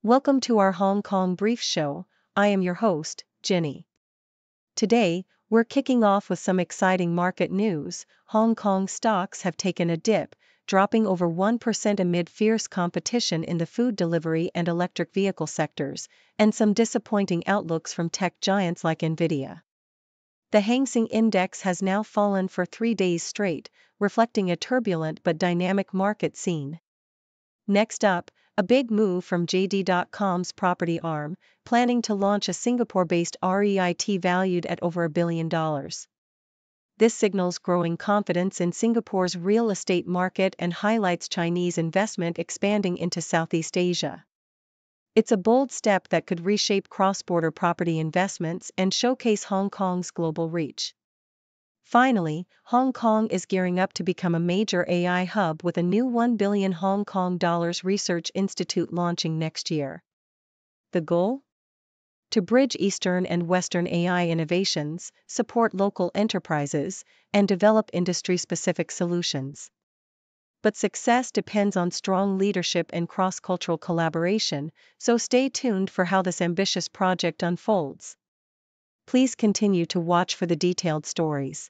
Welcome to our Hong Kong Brief Show. I am your host, Ginny. Today, we're kicking off with some exciting market news. Hong Kong stocks have taken a dip, dropping over 1% amid fierce competition in the food delivery and electric vehicle sectors, and some disappointing outlooks from tech giants like Nvidia. The Hang Seng Index has now fallen for 3 days straight, reflecting a turbulent but dynamic market scene. Next up, a big move from JD.com's property arm, planning to launch a Singapore-based REIT valued at over $1 billion. This signals growing confidence in Singapore's real estate market and highlights Chinese investment expanding into Southeast Asia. It's a bold step that could reshape cross-border property investments and showcase Hong Kong's global reach. Finally, Hong Kong is gearing up to become a major AI hub with a new $1 billion Hong Kong dollars research institute launching next year. The goal? To bridge Eastern and Western AI innovations, support local enterprises, and develop industry-specific solutions. But success depends on strong leadership and cross-cultural collaboration, so stay tuned for how this ambitious project unfolds. Please continue to watch for the detailed stories.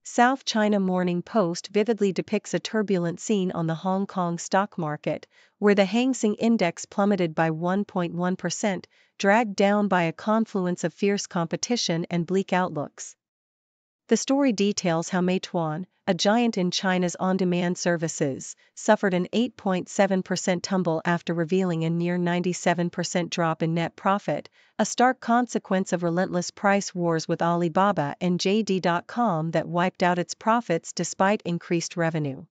South China Morning Post vividly depicts a turbulent scene on the Hong Kong stock market, where the Hang Seng Index plummeted by 1.1%, dragged down by a confluence of fierce competition and bleak outlooks. The story details how Meituan, a giant in China's on-demand services, suffered an 8.7% tumble after revealing a near 97% drop in net profit, a stark consequence of relentless price wars with Alibaba and JD.com that wiped out its profits despite increased revenue.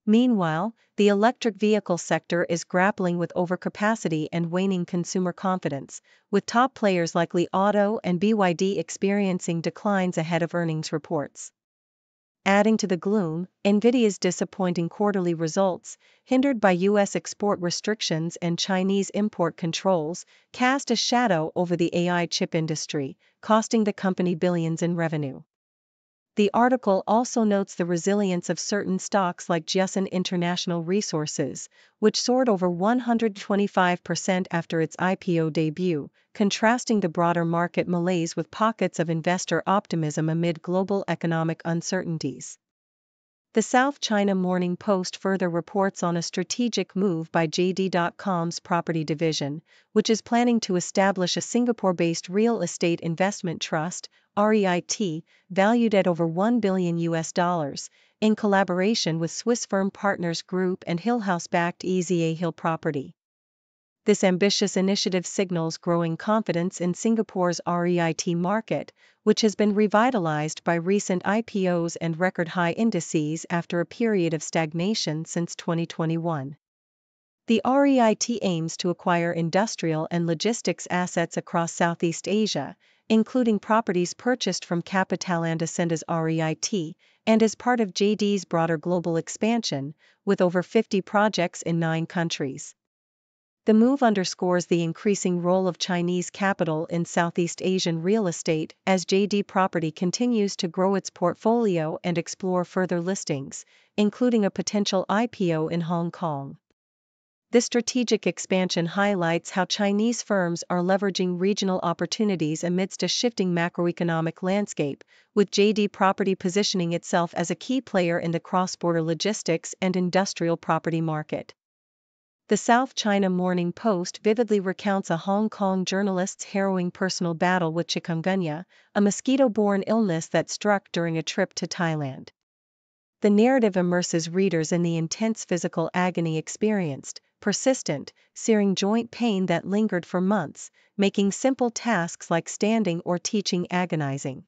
Meanwhile, the electric vehicle sector is grappling with overcapacity and waning consumer confidence, with top players like Li Auto and BYD experiencing declines ahead of earnings reports. Adding to the gloom, Nvidia's disappointing quarterly results, hindered by U.S. export restrictions and Chinese import controls, cast a shadow over the AI chip industry, costing the company billions in revenue. The article also notes the resilience of certain stocks like Jiasun International Resources, which soared over 125% after its IPO debut, contrasting the broader market malaise with pockets of investor optimism amid global economic uncertainties. The South China Morning Post further reports on a strategic move by JD.com's property division, which is planning to establish a Singapore-based real estate investment trust, REIT, valued at over $1 billion, in collaboration with Swiss firm Partners Group and Hillhouse-backed EZA Hill Property. This ambitious initiative signals growing confidence in Singapore's REIT market, which has been revitalized by recent IPOs and record-high indices after a period of stagnation since 2021. The REIT aims to acquire industrial and logistics assets across Southeast Asia, including properties purchased from Capitaland Ascenda's REIT, and is part of JD's broader global expansion, with over 50 projects in 9 countries. The move underscores the increasing role of Chinese capital in Southeast Asian real estate as JD Property continues to grow its portfolio and explore further listings, including a potential IPO in Hong Kong. This strategic expansion highlights how Chinese firms are leveraging regional opportunities amidst a shifting macroeconomic landscape, with JD Property positioning itself as a key player in the cross-border logistics and industrial property market. The South China Morning Post vividly recounts a Hong Kong journalist's harrowing personal battle with chikungunya, a mosquito-borne illness that struck during a trip to Thailand. The narrative immerses readers in the intense physical agony experienced, persistent, searing joint pain that lingered for months, making simple tasks like standing or teaching agonizing.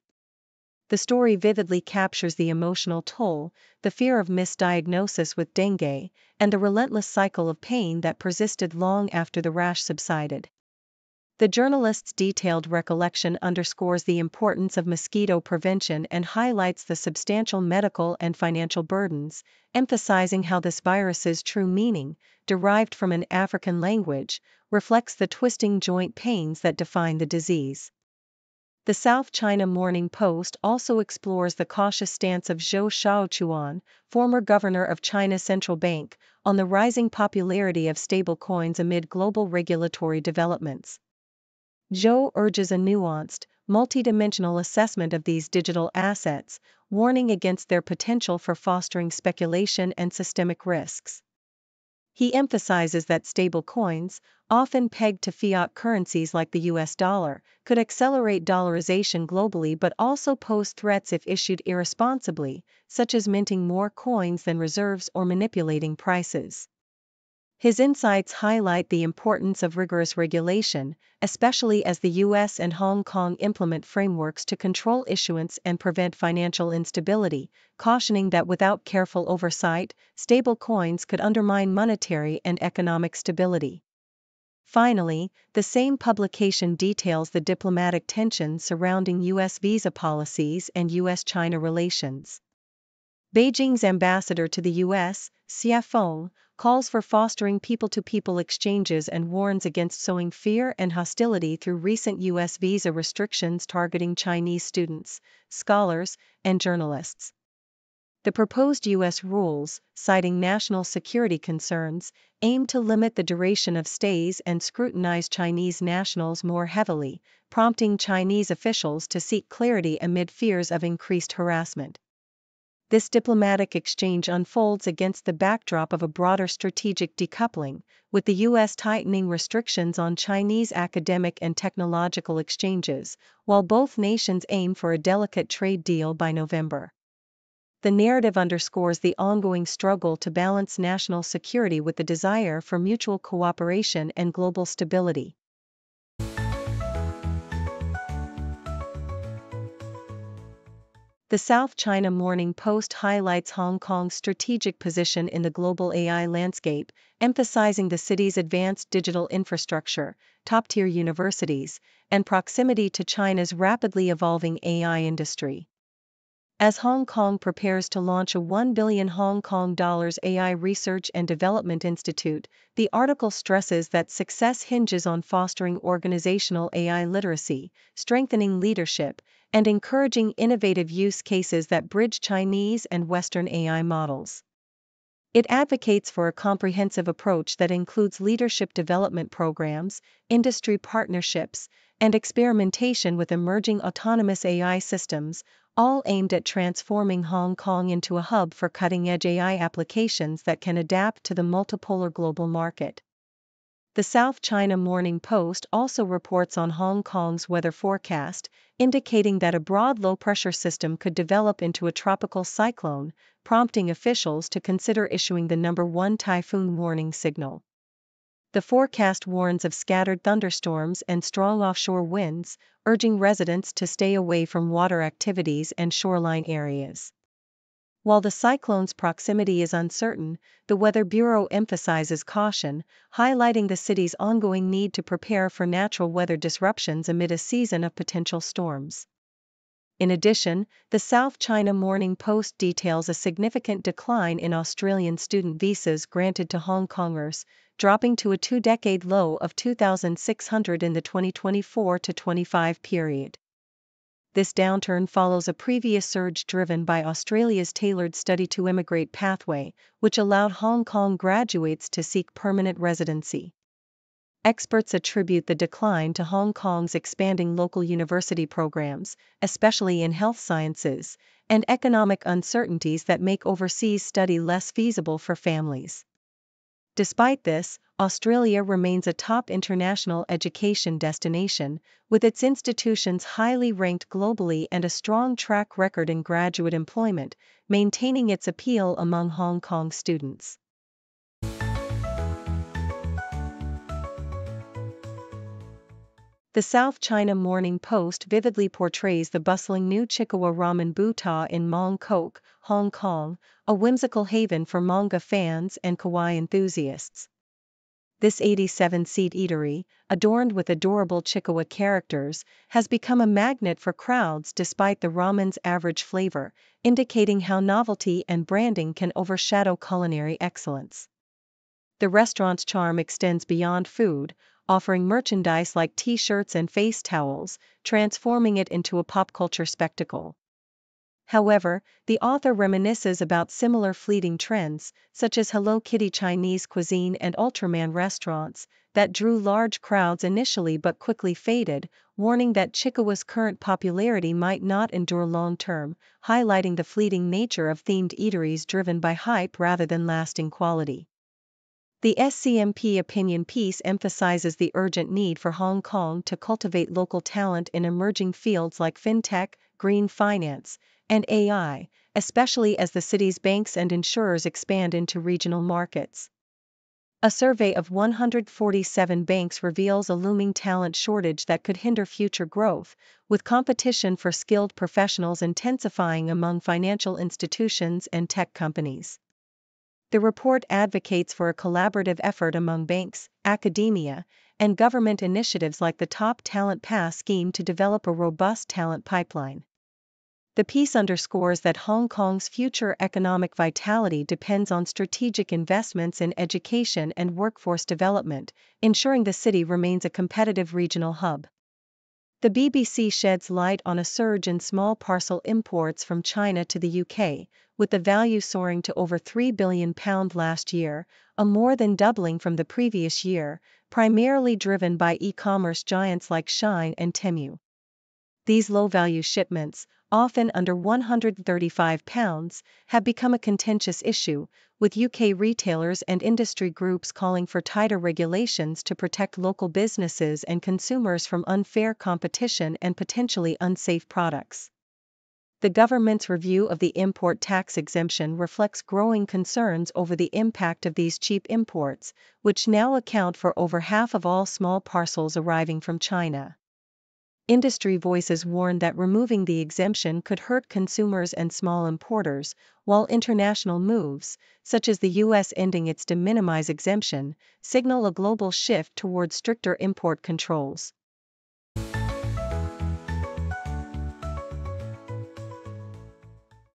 The story vividly captures the emotional toll, the fear of misdiagnosis with dengue, and the relentless cycle of pain that persisted long after the rash subsided. The journalist's detailed recollection underscores the importance of mosquito prevention and highlights the substantial medical and financial burdens, emphasizing how this virus's true meaning, derived from an African language, reflects the twisting joint pains that define the disease. The South China Morning Post also explores the cautious stance of Zhou Xiaochuan, former governor of China's central bank, on the rising popularity of stablecoins amid global regulatory developments. Zhou urges a nuanced, multidimensional assessment of these digital assets, warning against their potential for fostering speculation and systemic risks. He emphasizes that stablecoins, often pegged to fiat currencies like the US dollar, could accelerate dollarization globally but also pose threats if issued irresponsibly, such as minting more coins than reserves or manipulating prices. His insights highlight the importance of rigorous regulation, especially as the US and Hong Kong implement frameworks to control issuance and prevent financial instability, cautioning that without careful oversight, stablecoins could undermine monetary and economic stability. Finally, the same publication details the diplomatic tensions surrounding US visa policies and US-China relations. Beijing's ambassador to the US, Xia Feng, calls for fostering people-to-people exchanges and warns against sowing fear and hostility through recent US visa restrictions targeting Chinese students, scholars, and journalists. The proposed US rules, citing national security concerns, aim to limit the duration of stays and scrutinize Chinese nationals more heavily, prompting Chinese officials to seek clarity amid fears of increased harassment. This diplomatic exchange unfolds against the backdrop of a broader strategic decoupling, with the U.S. tightening restrictions on Chinese academic and technological exchanges, while both nations aim for a delicate trade deal by November. The narrative underscores the ongoing struggle to balance national security with the desire for mutual cooperation and global stability. The South China Morning Post highlights Hong Kong's strategic position in the global AI landscape, emphasizing the city's advanced digital infrastructure, top-tier universities, and proximity to China's rapidly evolving AI industry. As Hong Kong prepares to launch a $1 billion Hong Kong dollars AI Research and Development Institute, the article stresses that success hinges on fostering organizational AI literacy, strengthening leadership, and encouraging innovative use cases that bridge Chinese and Western AI models. It advocates for a comprehensive approach that includes leadership development programs, industry partnerships, and experimentation with emerging autonomous AI systems, all aimed at transforming Hong Kong into a hub for cutting-edge AI applications that can adapt to the multipolar global market. The South China Morning Post also reports on Hong Kong's weather forecast, indicating that a broad low-pressure system could develop into a tropical cyclone, prompting officials to consider issuing the number 1 typhoon warning signal. The forecast warns of scattered thunderstorms and strong offshore winds, urging residents to stay away from water activities and shoreline areas. While the cyclone's proximity is uncertain, the Weather Bureau emphasizes caution, highlighting the city's ongoing need to prepare for natural weather disruptions amid a season of potential storms. In addition, the South China Morning Post details a significant decline in Australian student visas granted to Hongkongers, dropping to a 2-decade low of 2,600 in the 2024-25 period. This downturn follows a previous surge driven by Australia's tailored study to immigrate pathway, which allowed Hong Kong graduates to seek permanent residency. Experts attribute the decline to Hong Kong's expanding local university programs, especially in health sciences, and economic uncertainties that make overseas study less feasible for families. Despite this, Australia remains a top international education destination, with its institutions highly ranked globally and a strong track record in graduate employment, maintaining its appeal among Hong Kong students. The South China Morning Post vividly portrays the bustling new Chikawa Ramen Buta in Mong Kok, Hong Kong, a whimsical haven for manga fans and kawaii enthusiasts. This 87-seat eatery, adorned with adorable Chikawa characters, has become a magnet for crowds despite the ramen's average flavor, indicating how novelty and branding can overshadow culinary excellence. The restaurant's charm extends beyond food, offering merchandise like t-shirts and face towels, transforming it into a pop culture spectacle. However, the author reminisces about similar fleeting trends, such as Hello Kitty Chinese cuisine and Ultraman restaurants, that drew large crowds initially but quickly faded, warning that Chikawa's current popularity might not endure long-term, highlighting the fleeting nature of themed eateries driven by hype rather than lasting quality. The SCMP opinion piece emphasizes the urgent need for Hong Kong to cultivate local talent in emerging fields like fintech, green finance, and AI, especially as the city's banks and insurers expand into regional markets. A survey of 147 banks reveals a looming talent shortage that could hinder future growth, with competition for skilled professionals intensifying among financial institutions and tech companies. The report advocates for a collaborative effort among banks, academia, and government initiatives like the Top Talent Pass scheme to develop a robust talent pipeline. The piece underscores that Hong Kong's future economic vitality depends on strategic investments in education and workforce development, ensuring the city remains a competitive regional hub. The BBC sheds light on a surge in small parcel imports from China to the UK, with the value soaring to over £3 billion last year, a more than doubling from the previous year, primarily driven by e-commerce giants like Shein and Temu. These low-value shipments, often under £135, have become a contentious issue, with UK retailers and industry groups calling for tighter regulations to protect local businesses and consumers from unfair competition and potentially unsafe products. The government's review of the import tax exemption reflects growing concerns over the impact of these cheap imports, which now account for over half of all small parcels arriving from China. Industry voices warn that removing the exemption could hurt consumers and small importers, while international moves, such as the US ending its de minimis exemption, signal a global shift toward stricter import controls.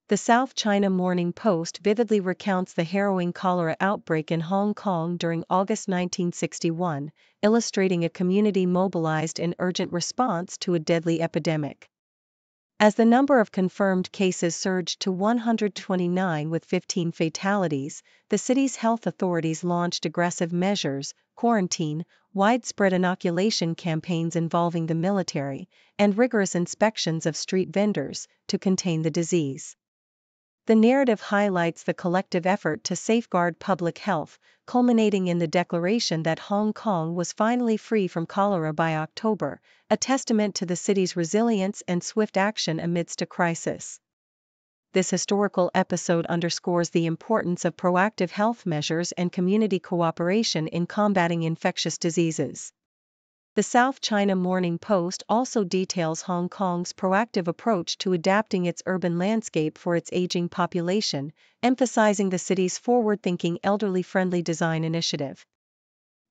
The South China Morning Post vividly recounts the harrowing cholera outbreak in Hong Kong during August 1961, illustrating a community mobilized in urgent response to a deadly epidemic. As the number of confirmed cases surged to 129 with 15 fatalities, the city's health authorities launched aggressive measures, quarantine, widespread inoculation campaigns involving the military, and rigorous inspections of street vendors to contain the disease. The narrative highlights the collective effort to safeguard public health, culminating in the declaration that Hong Kong was finally free from cholera by October, a testament to the city's resilience and swift action amidst a crisis. This historical episode underscores the importance of proactive health measures and community cooperation in combating infectious diseases. The South China Morning Post also details Hong Kong's proactive approach to adapting its urban landscape for its aging population, emphasizing the city's forward-thinking elderly-friendly design initiative.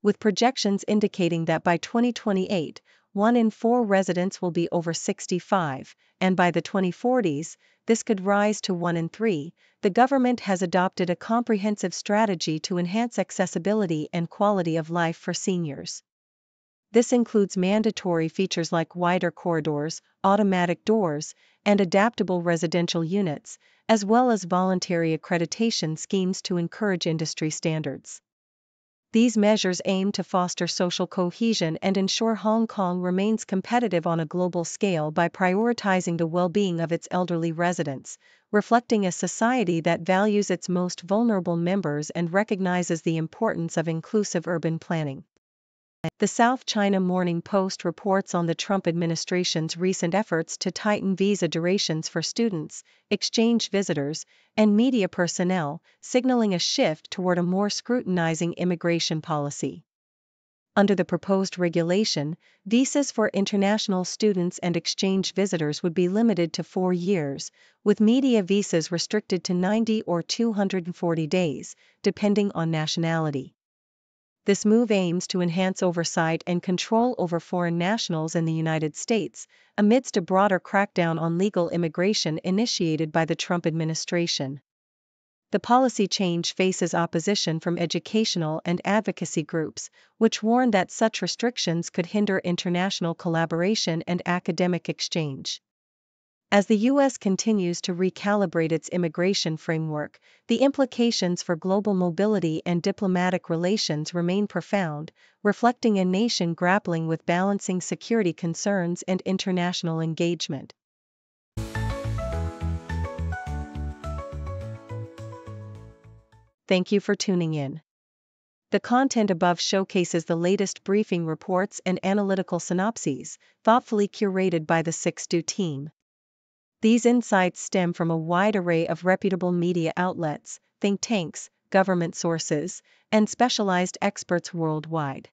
With projections indicating that by 2028, 1 in 4 residents will be over 65, and by the 2040s, this could rise to 1 in 3, the government has adopted a comprehensive strategy to enhance accessibility and quality of life for seniors. This includes mandatory features like wider corridors, automatic doors, and adaptable residential units, as well as voluntary accreditation schemes to encourage industry standards. These measures aim to foster social cohesion and ensure Hong Kong remains competitive on a global scale by prioritizing the well-being of its elderly residents, reflecting a society that values its most vulnerable members and recognizes the importance of inclusive urban planning. The South China Morning Post reports on the Trump administration's recent efforts to tighten visa durations for students, exchange visitors, and media personnel, signaling a shift toward a more scrutinizing immigration policy. Under the proposed regulation, visas for international students and exchange visitors would be limited to 4 years, with media visas restricted to 90 or 240 days, depending on nationality. This move aims to enhance oversight and control over foreign nationals in the United States, amidst a broader crackdown on legal immigration initiated by the Trump administration. The policy change faces opposition from educational and advocacy groups, which warn that such restrictions could hinder international collaboration and academic exchange. As the U.S. continues to recalibrate its immigration framework, the implications for global mobility and diplomatic relations remain profound, reflecting a nation grappling with balancing security concerns and international engagement. Thank you for tuning in. The content above showcases the latest briefing reports and analytical synopses, thoughtfully curated by the 6Do team. These insights stem from a wide array of reputable media outlets, think tanks, government sources, and specialized experts worldwide.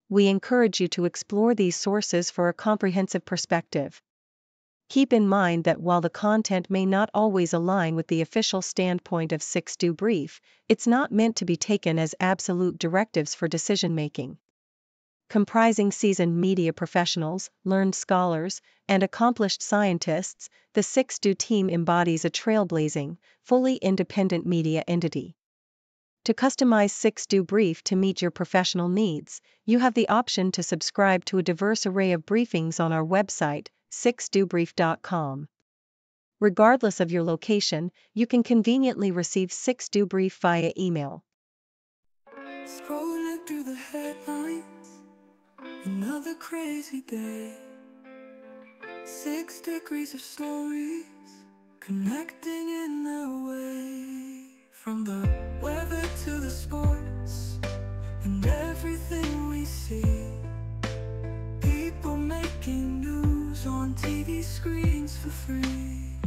We encourage you to explore these sources for a comprehensive perspective. Keep in mind that while the content may not always align with the official standpoint of 6Do Brief, it's not meant to be taken as absolute directives for decision-making. Comprising seasoned media professionals, learned scholars, and accomplished scientists, the 6Do team embodies a trailblazing, fully independent media entity. To customize 6Do Brief to meet your professional needs, you have the option to subscribe to a diverse array of briefings on our website, 6dobrief.com. Regardless of your location, you can conveniently receive 6Do Brief via email. Scrolling through the headlines, another crazy day. 6 degrees of stories, connecting in their way. From the weather to the sports, and everything we see. People making news on TV screens for free.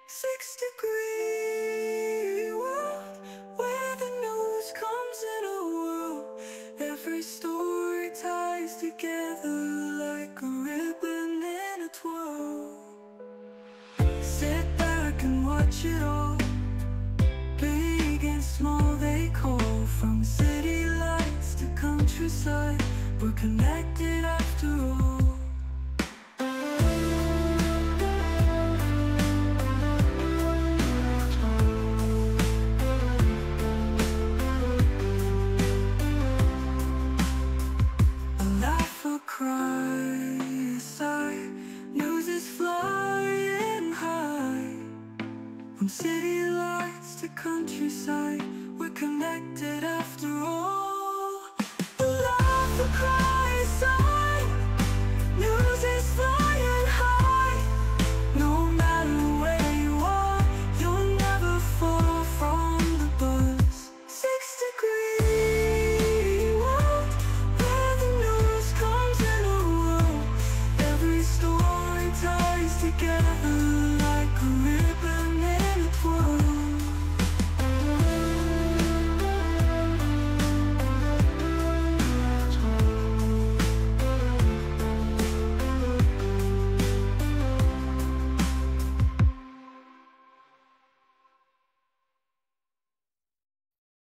6 degree world, where the news comes in a whirl. Every story ties together like a ribbon in a twirl. Sit back and watch it all, big and small they call. From city lights to countryside, we're connected